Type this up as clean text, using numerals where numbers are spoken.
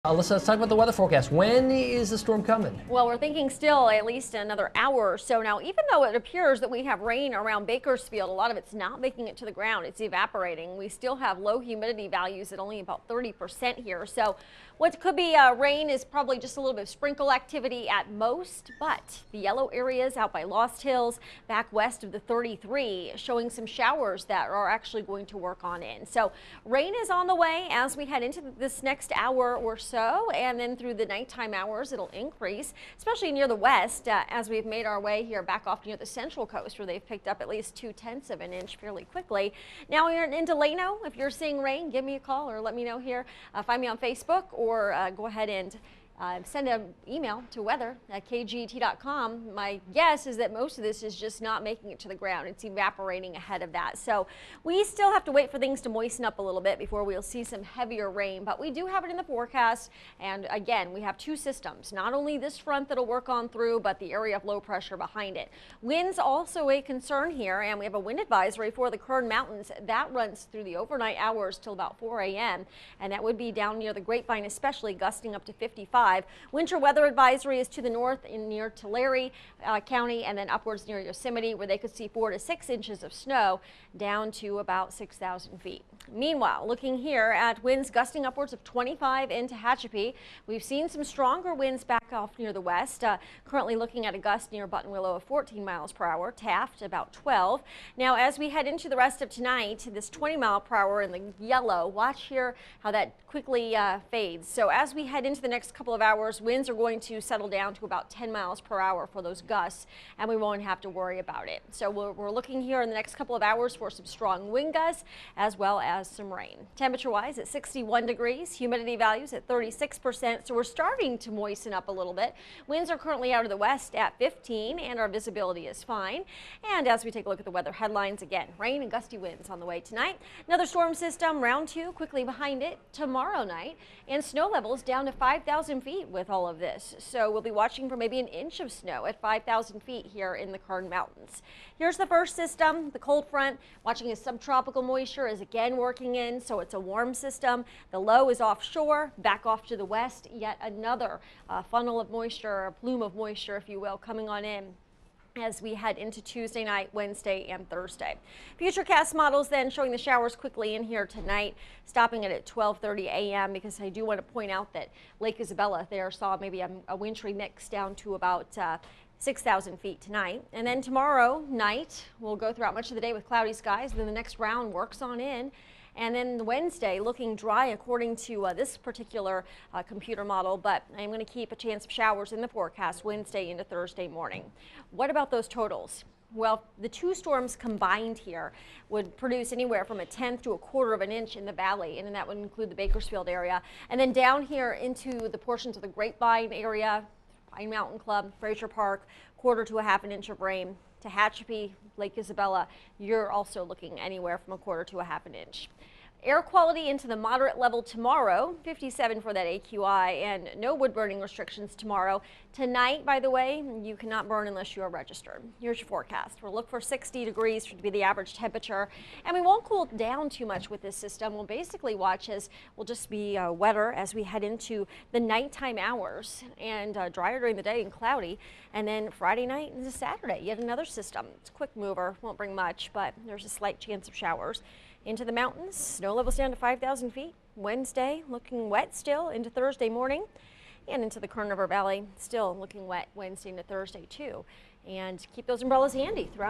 Alyssa, let's talk about the weather forecast. When is the storm coming? Well, we're thinking still at least another hour or so now. Even though it appears that we have rain around Bakersfield, a lot of it's not making it to the ground. It's evaporating. We still have low humidity values at only about 30% here. So what could be rain is probably just a little bit of sprinkle activity at most. But the yellow areas out by Lost Hills, back west of the 33, showing some showers that are actually going to work on in. So rain is on the way as we head into this next hour or so, and then through the nighttime hours it'll increase, especially near the west as we've made our way here back off near the central coast, where they've picked up at least 2/10 of an inch fairly quickly. Now you're in Delano. If you're seeing rain, give me a call or let me know here. Find me on Facebook or go ahead and send an email to weather@kget.com. My guess is that most of this is just not making it to the ground. It's evaporating ahead of that. So we still have to wait for things to moisten up a little bit before we'll see some heavier rain, but we do have it in the forecast. And again, we have two systems, not only this front that'll work on through, but the area of low pressure behind it. Winds also a concern here, and we have a wind advisory for the Kern Mountains. That runs through the overnight hours till about 4 a.m. and that would be down near the Grapevine, especially gusting up to 55. Winter weather advisory is to the north in near Tulare County, and then upwards near Yosemite, where they could see 4 to 6 inches of snow down to about 6,000 feet. Meanwhile, looking here at winds gusting upwards of 25 into Tehachapi, we've seen some stronger winds back off near the west. Currently looking at a gust near Buttonwillow of 14 miles per hour, Taft about 12. Now, as we head into the rest of tonight, this 20 mile per hour in the yellow, watch here how that quickly fades. So as we head into the next couple of hours, winds are going to settle down to about 10 miles per hour for those gusts, and we won't have to worry about it. So we're looking here in the next couple of hours for some strong wind gusts as well as some rain. Temperature-wise at 61 degrees, humidity values at 36%, so we're starting to moisten up a little bit. Winds are currently out of the west at 15, and our visibility is fine. And as we take a look at the weather headlines, again, rain and gusty winds on the way tonight. Another storm system, round 2, quickly behind it tomorrow night, and snow levels down to 5,000 feet with all of this. So we'll be watching for maybe an inch of snow at 5,000 feet here in the Kern Mountains. Here's the first system, the cold front, watching as subtropical moisture is again working in, so it's a warm system. The low is offshore, back off to the west, yet another funnel of moisture, or plume of moisture, if you will, coming on in as we head into Tuesday night, Wednesday, and Thursday. Futurecast models then showing the showers quickly in here tonight, stopping it at 12:30 a.m. because I do want to point out that Lake Isabella there saw maybe a wintry mix down to about 6,000 feet tonight. And then tomorrow night, we'll go throughout much of the day with cloudy skies. Then the next round works on in. And then Wednesday looking dry according to this particular computer model, but I'm going to keep a chance of showers in the forecast Wednesday into Thursday morning. What about those totals? Well, the two storms combined here would produce anywhere from 1/10 to 1/4 of an inch in the valley, and that would include the Bakersfield area. And then down here into the portions of the Grapevine area, Pine Mountain Club, Frazier Park, 1/4 to 1/2 inch of rain. Tehachapi, Lake Isabella, you're also looking anywhere from 1/4 to 1/2 inch. Air quality into the moderate level tomorrow, 57 for that AQI, and no wood burning restrictions tomorrow. Tonight, by the way, you cannot burn unless you are registered. Here's your forecast. We'll look for 60 degrees to be the average temperature, and we won't cool down too much with this system. We'll basically watch as we'll just be wetter as we head into the nighttime hours, and drier during the day and cloudy. And then Friday night into Saturday, yet another system. It's a quick mover, won't bring much, but there's a slight chance of showers. Into the mountains, snow levels down to 5,000 feet. Wednesday looking wet still into Thursday morning, and into the Kern River Valley still looking wet Wednesday into Thursday too. And keep those umbrellas handy throughout.